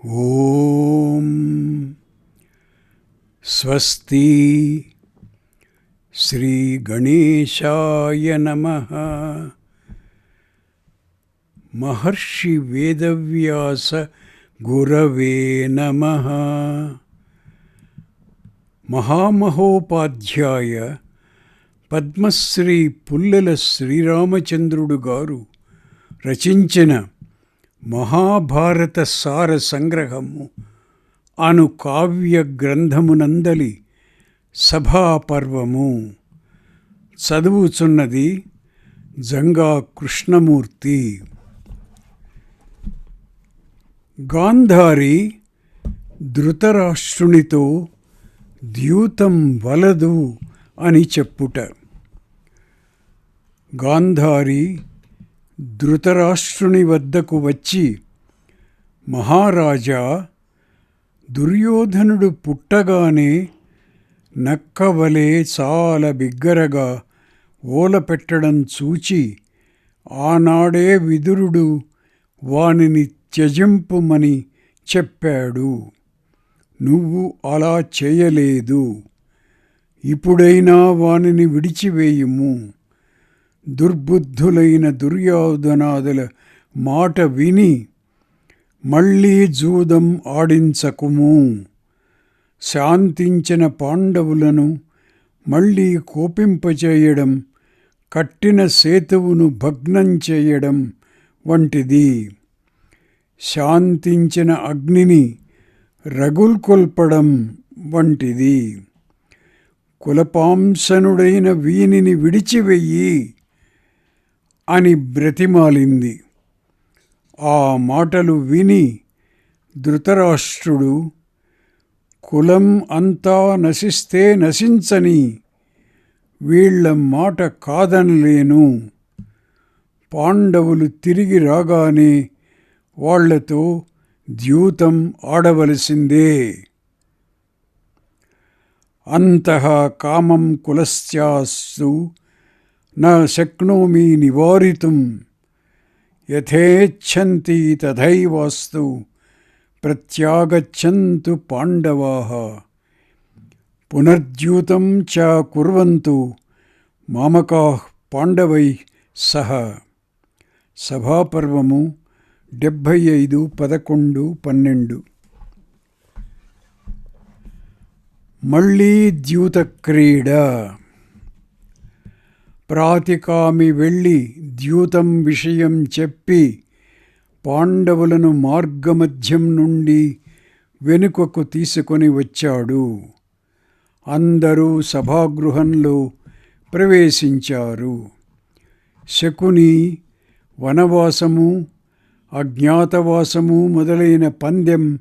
ఓం స్వస్తి శ్రీ గణేశాయ నమః. మహర్షి వేదవ్యాస గురవే నమః. మహామహోపాధ్యాయ పద్మశ్రీ పుల్లెల శ్రీరామచంద్రుడు గారు రచించిన మహాభారత సార సంగ్రహము అను కావ్య గ్రంథమునందలి సభాపర్వము చదువుచున్నది జంగా కృష్ణమూర్తి. గాంధారి ధృతరాష్ట్రునితో ద్యూతం వలదు అని చెప్పుట. గాంధారి ధృతరాష్ట్రుని వద్దకు వచ్చి, మహారాజా, దుర్యోధనుడు పుట్టగానే నక్కవలే చాలా బిగ్గరగా ఓలపెట్టడం చూచి ఆనాడే విదురుడు వానిని త్యజింపుమని చెప్పాడు. నువ్వు అలా చేయలేదు. ఇప్పుడైనా వానిని విడిచివేయుము. దుర్బుద్ధులైన దుర్యోధనాదుల మాట విని మళ్ళీ జూదం ఆడించకుము. శాంతించిన పాండవులను మళ్ళీ కోపింపచేయడం కట్టిన సేతువును భగ్నం చేయడం వంటిది. శాంతించిన అగ్నిని రగుల్కొల్పడం వంటిది. కులపాంసనుడైన వీనిని విడిచివెయ్యి అని బ్రతిమాలింది. ఆ మాటలు విని ధృతరాష్ట్రుడు, కులం అంతా నశిస్తే నశించని, వీళ్ల మాట కాదనలేను. పాండవులు తిరిగి రాగానే వాళ్లతో ద్యూతం ఆడవలసిందే. అంతః కామం కులస్యాస్తు న శక్నోమి నివారితుం. యథేచ్ఛంతి తథైవాస్తు ప్రత్యాగచ్చంతు పాండవాః. పునర్ద్యూతం చ కుర్వంతు మామకాః పాండవైః సహ. సభాపర్వము 75, 11, 12. మళ్ళీ ద్యూత క్రీడ. ప్రాతికామి వెళ్ళి ద్యూతం విషయం చెప్పి పాండవులను మార్గమధ్యం నుండి వెనుకకు తీసుకొని వచ్చాడు. అందరూ సభాగృహంలో ప్రవేశించారు. శకుని వనవాసము, అజ్ఞాతవాసము మొదలైన పందెం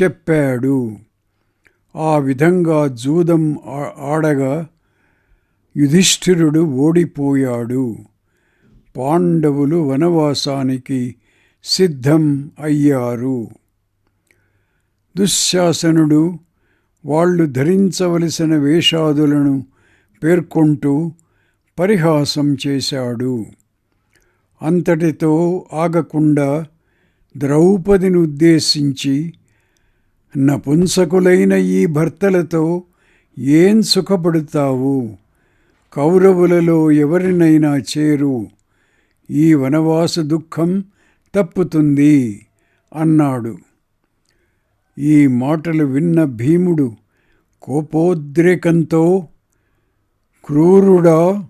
చెప్పాడు. ఆ విధంగా జూదం ఆడగా యుధిష్ఠిరుడు ఓడిపోయాడు. పాండవులు వనవాసానికి సిద్ధం అయ్యారు. దుశ్శాసనుడు వాళ్ళు ధరించవలసిన వేషాదులను పేర్కొంటూ పరిహాసం చేశాడు. అంతటితో ఆగకుండా ద్రౌపదిని ఉద్దేశించి, నపుంసకులైన ఈ భర్తలతో ఏం సుఖపడతావు? కౌరవులలో ఎవరినైనా చేరు. ఈ వనవాస దుఃఖం తప్పుతుంది అన్నాడు. ఈ మాటలు విన్న భీముడు కోపోద్రేకంతో, క్రూరుడా,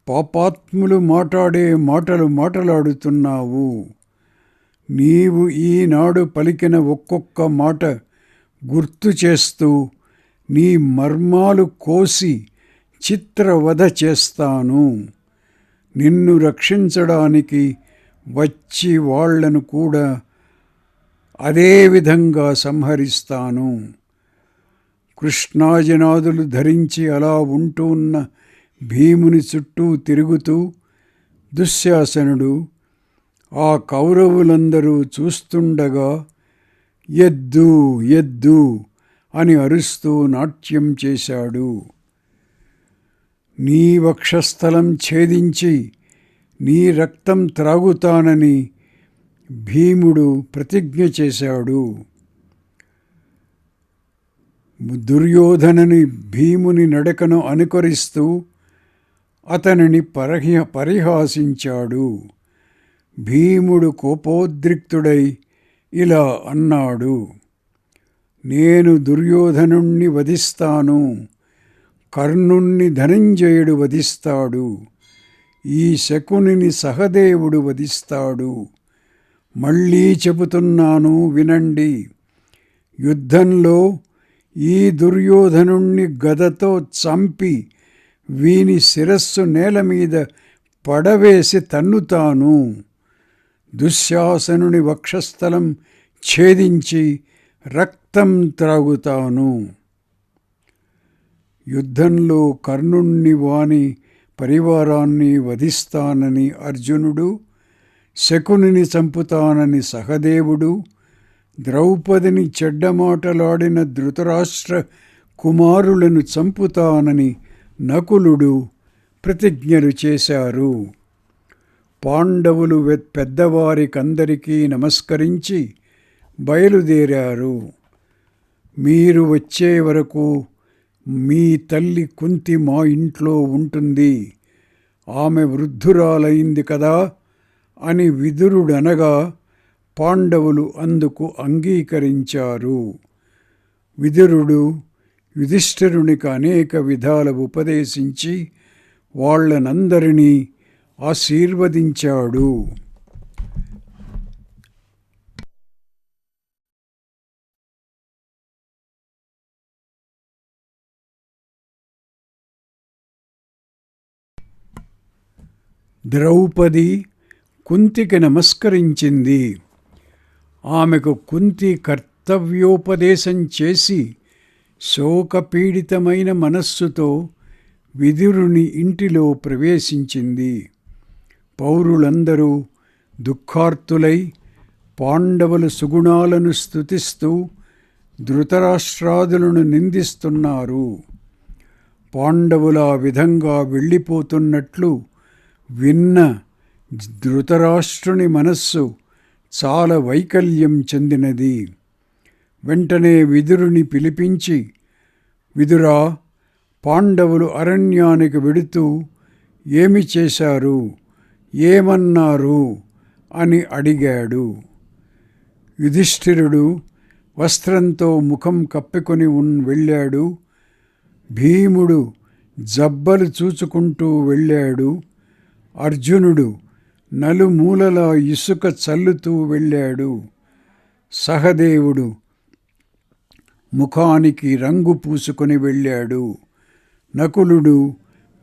పాపాత్ములు మాట్లాడే మాటలు మాట్లాడుతున్నావు. నీవు ఈనాడు పలికిన ఒక్కొక్క మాట గుర్తు చేస్తూ నీ మర్మాలు కోసి చిత్రవధ చేస్తాను. నిన్ను రక్షించడానికి వచ్చి వాళ్లను కూడా అదే విధంగా సంహరిస్తాను. కృష్ణాజనాదులు ధరించి అలా ఉంటున్న భీముని చుట్టూ తిరుగుతూ దుశ్శాసనుడు ఆ కౌరవులందరూ చూస్తుండగా ఎద్దు ఎద్దు అని అరుస్తూ నాట్యం చేశాడు. నీ వక్షస్థలం ఛేదించి నీ రక్తం త్రాగుతానని భీముడు ప్రతిజ్ఞ చేశాడు. దుర్యోధనుని భీముని నడకను అనుకరిస్తూ అతనిని పరిహాసించాడు. భీముడు కోపోద్రిక్తుడై ఇలా అన్నాడు: నేను దుర్యోధనుణ్ణి వధిస్తాను, కర్ణుణ్ణి ధనంజయుడు వధిస్తాడు, ఈ శకునిని సహదేవుడు వధిస్తాడు. మళ్ళీ చెబుతున్నాను వినండి. యుద్ధంలో ఈ దుర్యోధనుణ్ణి గదతో చంపి వీని శిరస్సు నేల మీద పడవేసి తన్నుతాను. దుశ్శాసనుని వక్షస్థలం ఛేదించి రక్తం త్రాగుతాను. యుద్ధంలో కర్ణుణ్ణి వాని పరివారాన్ని వధిస్తానని అర్జునుడు, శకునిని చంపుతానని సహదేవుడు, ద్రౌపదిని చెడ్డమాటలాడిన ధృతరాష్ట్ర కుమారులను చంపుతానని నకులుడు ప్రతిజ్ఞలు చేశారు. పాండవులు పెద్దవారికందరికీ నమస్కరించి బయలుదేరారు. మీరు వచ్చే వరకు మీ తల్లి కుంతి మా ఇంట్లో ఉంటుంది, ఆమె వృద్ధురాలైంది కదా అని విదురుడనగా పాండవులు అందుకు అంగీకరించారు. విదురుడు యుధిష్ఠిరునికి అనేక విధాల ఉపదేశించి వాళ్ళనందరినీ ఆశీర్వదించాడు. ద్రౌపది కుంతికి నమస్కరించింది. ఆమెకు కుంతి కర్తవ్యోపదేశం చేసి శోకపీడితమైన మనస్సుతో విదురుని ఇంటిలో ప్రవేశించింది. పౌరులందరూ దుఃఖార్తులై పాండవుల సుగుణాలను స్తుతిస్తూ ధృతరాష్ట్రాదులను నిందిస్తున్నారు. పాండవుల ఆ విధంగా వెళ్ళిపోతున్నట్లు విన్న ధృతరాష్ట్రుని మనస్సు చాలా వైకల్యం చెందినది. వెంటనే విదురుని పిలిపించి, విదురా, పాండవులు అరణ్యానికి వెడుతూ ఏమి చేశారు, ఏమన్నారు అని అడిగాడు. యుధిష్ఠిరుడు వస్త్రంతో ముఖం కప్పుకొని వెళ్ళాడు. భీముడు జబ్బలు చూచుకుంటూ వెళ్ళాడు. అర్జునుడు నలుమూలల ఇసుక చల్లుతూ వెళ్ళాడు. సహదేవుడు ముఖానికి రంగు పూసుకొని వెళ్ళాడు. నకులుడు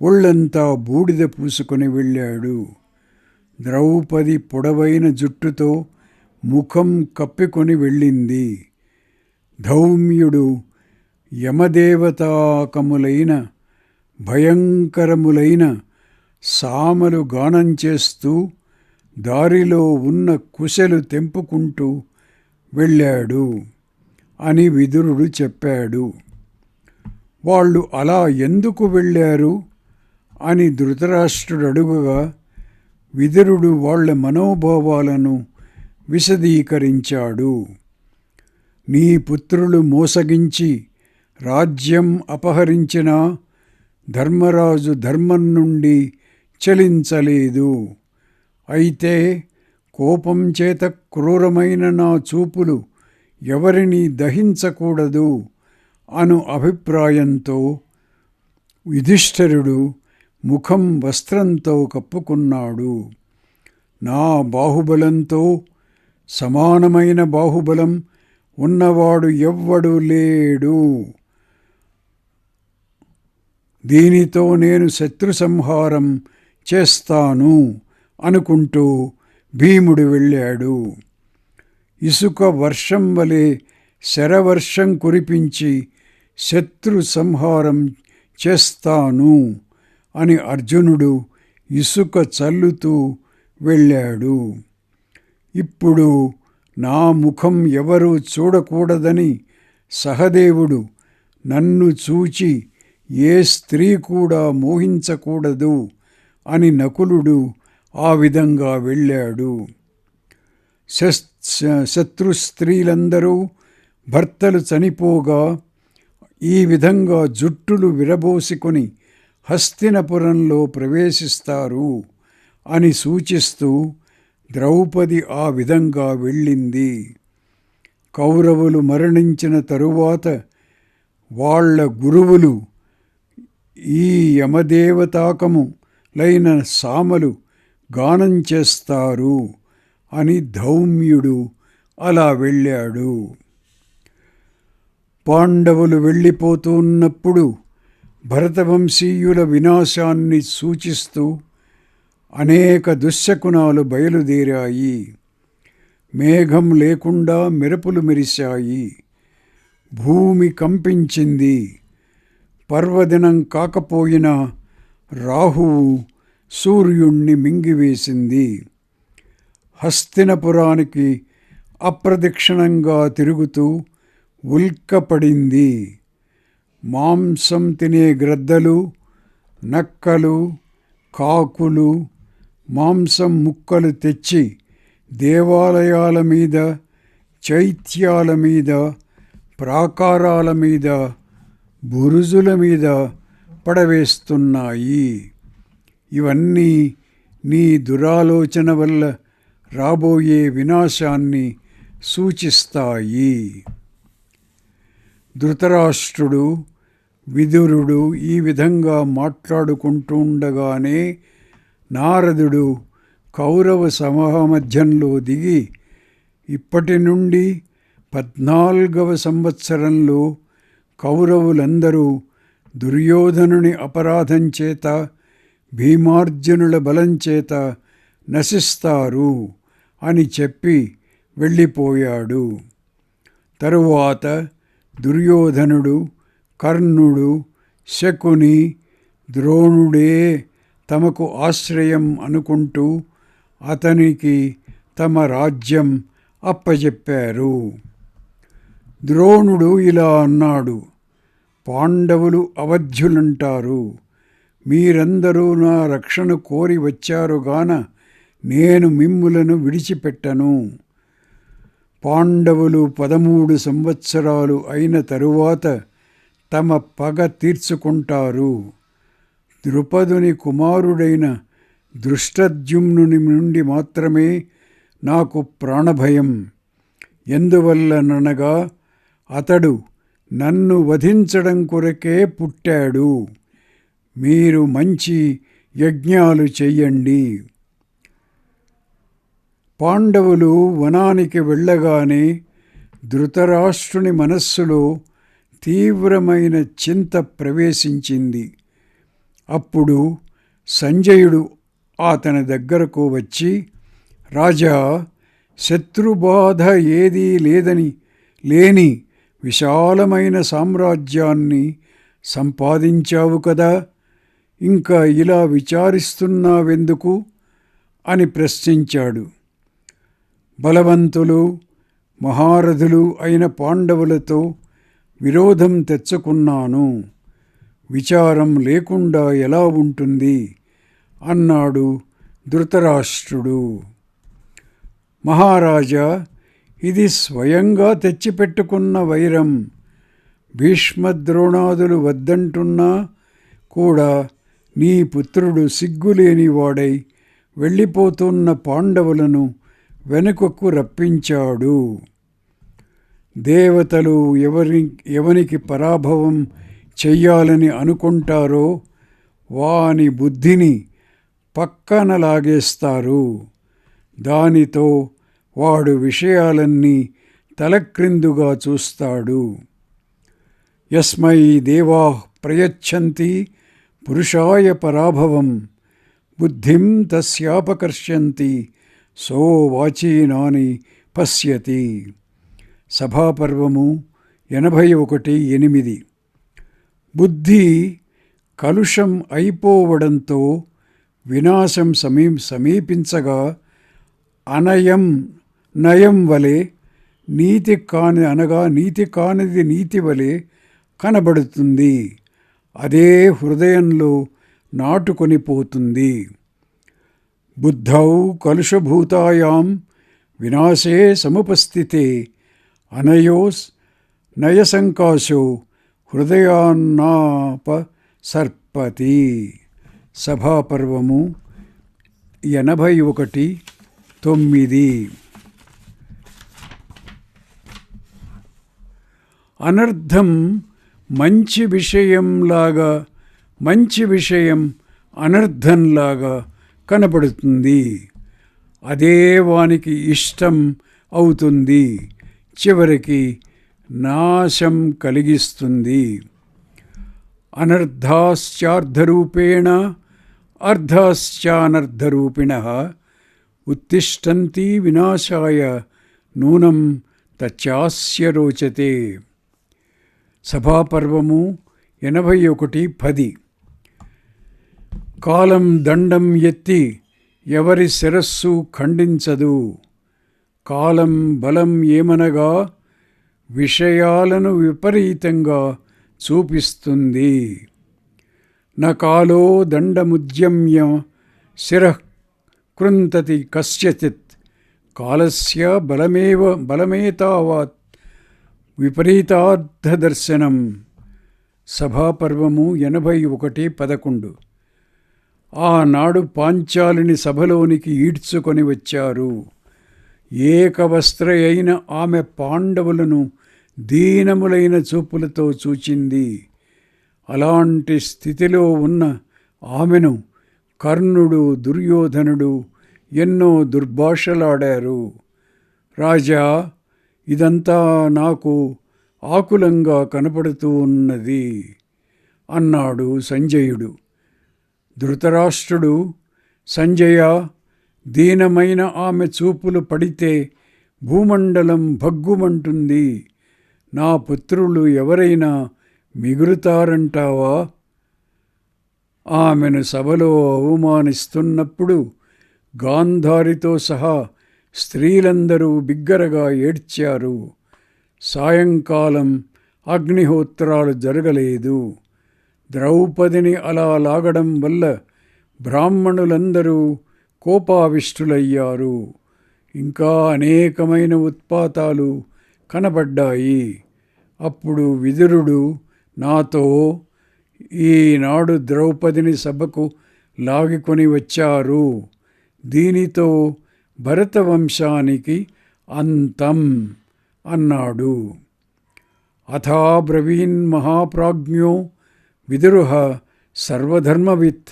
ఒళ్ళంతా బూడిద పూసుకొని వెళ్ళాడు. ద్రౌపది పొడవైన జుట్టుతో ముఖం కప్పుకొని వెళ్ళింది. ధౌమ్యుడు యమదేవతాకములైన భయంకరములైన సామలు గానం చేస్తూ దారిలో ఉన్న కుశలు తెంపుకుంటూ వెళ్ళాడు అని విదురుడు చెప్పాడు. వాళ్ళు అలా ఎందుకు వెళ్ళారు అని ధృతరాష్ట్రుడు అడుగగా విదురుడు వాళ్ళ మనోభావాలను విశదీకరించాడు. నీ పుత్రులు మోసగించి రాజ్యం అపహరించినా ధర్మరాజు ధర్మం నుండి చలించలేదు. అయితే కోపం చేత క్రూరమైన నా చూపులు ఎవరిని దహించకూడదు అను అభిప్రాయంతో యుధిష్ఠిరుడు ముఖం వస్త్రంతో కప్పుకున్నాడు. నా బాహుబలంతో సమానమైన బాహుబలం ఉన్నవాడు ఎవ్వడు లేడు. దీనితో నేను శత్రు సంహారం చేస్తాను అనుకుంటూ భీముడు వెళ్ళాడు. ఇసుక వర్షం వలె శరవర్షం కురిపించి శత్రు సంహారం చేస్తాను అని అర్జునుడు ఇసుక చల్లుతూ వెళ్ళాడు. ఇప్పుడు నా ముఖం ఎవరూ చూడకూడదని సహదేవుడు నన్ను చూచి ఏ స్త్రీ కూడా మోహించకూడదు అని నకులుడు ఆ విధంగా వెళ్ళాడు. శత్రు స్త్రీలందరూ భర్తలు చనిపోగా ఈ విధంగా జుట్టులు విరబోసుకొని హస్తినపురంలో ప్రవేశిస్తారు అని సూచిస్తూ ద్రౌపది ఆ విధంగా వెళ్ళింది. కౌరవులు మరణించిన తరువాత వాళ్ళ గురువులు ఈ యమదేవతాకములైన సామలు గానం చేస్తారు అని ధౌమ్యుడు అలా వెళ్ళాడు. పాండవులు వెళ్ళిపోతున్నప్పుడు భరతవంశీయుల వినాశాన్ని సూచిస్తూ అనేక దుశ్శకునాలు బయలుదేరాయి. మేఘం లేకుండా మెరుపులు మెరిశాయి. భూమి కంపించింది. పర్వదినం కాకపోయినా రాహువు సూర్యుణ్ణి మింగివేసింది. హస్తినపురానికి అప్రదక్షిణంగా తిరుగుతూ ఉల్కపడింది. మాంసం తినే గ్రద్దలు, నక్కలు, కాకులు మాంసం ముక్కలు తెచ్చి దేవాలయాల మీద, చైత్యాల మీద, ప్రాకారాల మీద, బురుజుల మీద పడవేస్తున్నాయి. ఇవన్నీ నీ దురాలోచన వల్ల రాబోయే వినాశాన్ని సూచిస్తాయి. ధృతరాష్ట్రుడు, విదురుడు ఈ విధంగా మాట్లాడుకుంటుండగానే నారదుడు కౌరవ సమూహమధ్యంలో దిగి, ఇప్పటి నుండి 14వ సంవత్సరంలో కౌరవులందరూ దుర్యోధనుని అపరాధం చేత, భీమార్జునుల బలం చేత నశిస్తారు అని చెప్పి వెళ్ళిపోయాడు. తరువాత దుర్యోధనుడు, కర్ణుడు, శకుని, ద్రోణుడే తమకు ఆశ్రయం అనుకుంటూ అతనికి తమ రాజ్యం అప్పజెప్పారు. ద్రోణుడు ఇలా అన్నాడు: పాండవులు అవధ్యులంటారు. మీరందరూ నా రక్షణ కోరి వచ్చారుగాన నేను మిమ్ములను విడిచిపెట్టను. పాండవులు 13 సంవత్సరాలు అయిన తరువాత తమ పగ తీర్చుకుంటారు. ద్రుపదుని కుమారుడైన దృష్టద్యుమ్నుని నుండి మాత్రమే నాకు ప్రాణభయం. ఎందువల్లనగా అతడు నన్ను వధించడం కొరకే పుట్టాడు. మీరు మంచి యజ్ఞాలు చెయ్యండి. పాండవులు వనానికి వెళ్ళగానే ధృతరాష్ట్రుని మనస్సులో తీవ్రమైన చింత ప్రవేశించింది. అప్పుడు సంజయుడు అతని దగ్గరకు వచ్చి, రాజా, శత్రుబాధ ఏదీ లేని విశాలమైన సామ్రాజ్యాన్ని సంపాదించావు కదా, ఇంకా ఇలా విచారిస్తున్నావెందుకు అని ప్రశ్నించాడు. బలవంతులు, మహారథులు అయిన పాండవులతో విరోధం తెచ్చుకున్నాను. విచారం లేకుండా ఎలా ఉంటుంది అన్నాడు ధృతరాష్ట్రుడు. మహారాజా, ఇది స్వయంగా తెచ్చిపెట్టుకున్న వైరం. భీష్మద్రోణాదులు వద్దంటున్నా కూడా నీ పుత్రుడు సిగ్గులేనివాడై వెళ్ళిపోతున్న పాండవులను వెనుకకు రప్పించాడు. దేవతలు ఎవనికి పరాభవం చెయ్యాలని అనుకుంటారో వాని బుద్ధిని పక్కన లాగేస్తారు. దానితో వాడు విషయాలన్నీ తలక్రిందుగా చూస్తాడు. యస్మై దేవా ప్రయచ్చంతి పురుషాయ పరాభవం బుద్ధిం తస్యాపకర్షంతి సో వాచీనాని పశ్యతి. సభాపర్వము 81:8. బుద్ధి కలుషం అయిపోవడంతో వినాశం సమీపించగా నయం వలె నీతి కానిది నీతి వలె కనబడుతుంది. అదే హృదయంలో నాటుకొని పోతుంది. బుద్ధౌ కలుషభూతాయాం వినాశే సముపస్థితే అనయోస్ నయసంకాశో హృదయాన్నాపసర్పతి. సభాపర్వము 81:9. అనర్థం మంచి విషయం అనర్థంలాగా కనపడుతుంది. అదే వానికి ఇష్టం అవుతుంది, చివరికి నాశం కలిగిస్తుంది. అనర్థాశ్చార్థరూపేణ అర్థాశ్చానర్థరూపిణః ఉత్తిష్టంతి వినాశాయ నూనం తచ్చాస్య రోచతే. సభాపర్వము 81:10. కాలం దండం ఎత్తి ఎవరి శిరస్సు ఖండించదు. కాలం బలం ఏమనగా విషయాలను విపరీతంగా చూపిస్తుంది. నకాలో దండముద్యమ్య శిరః కృంతతి కస్యచిత్ కాలస్య బలమేతావత్ విపరీతార్థదర్శనం. సభాపర్వము 81:11. ఆనాడు పాంచాలిని సభలోనికి ఈడ్చుకొని వచ్చారు. ఏకవస్త్ర అయిన ఆమె పాండవులను దీనములైన చూపులతో చూచింది. అలాంటి స్థితిలో ఉన్న ఆమెను కర్ణుడు, దుర్యోధనుడు ఎన్నో దుర్భాషలాడారు. రాజా, ఇదంతా నాకు ఆకులంగా కనపడుతూ ఉన్నది అన్నాడు సంజయుడు. ధృతరాష్ట్రుడు, సంజయ, దీనమైన ఆమె చూపులు పడితే భూమండలం భగ్గుమంటుంది. నా పుత్రులు ఎవరైనా మిగులుతారంటావా? ఆమెను సభలో అవమానిస్తున్నప్పుడు గాంధారితో సహా స్త్రీలందరూ బిగ్గరగా ఏడ్చారు. సాయంకాలం అగ్నిహోత్రాలు జరగలేదు. ద్రౌపదిని అలా లాగడం వల్ల బ్రాహ్మణులందరూ కోపావిష్టులయ్యారు. ఇంకా అనేకమైన ఉత్పాతాలు కనబడ్డాయి. అప్పుడు విదురుడు నాతో, ఈనాడు ద్రౌపదిని సభకు లాగికొని వచ్చారు. దీనితో భరతవంశానికి అంతం అన్నాడు. అథాబ్రవీన్ మహాప్రాజ్ఞో విదురుః సర్వధర్మవిత్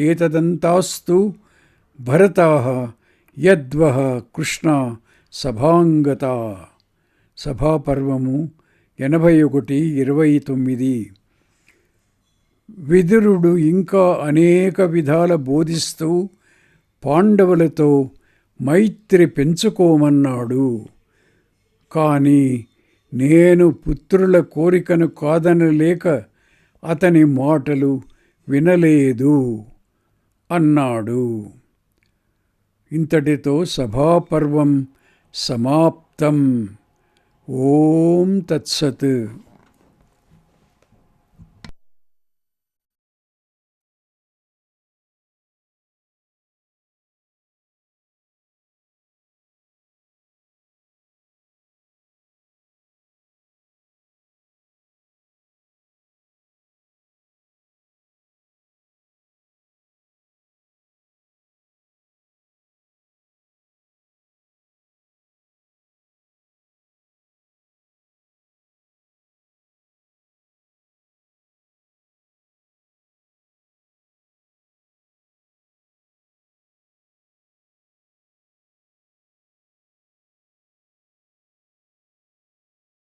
ఏతదంతాస్తు భరతాః యద్వః కృష్ణ సభాంగతా. సభాపర్వము 81:29. విదురుడు ఇంకా అనేక విధాల బోధిస్తూ పాండవులతో మైత్రి పెంచుకోమన్నాడు. కానీ నేను పుత్రుల కోరికను కాదనలేక అతని మాటలు వినలేదు అన్నాడు. ఇంతటితో సభాపర్వం సమాప్తం. ఓం తత్సత్.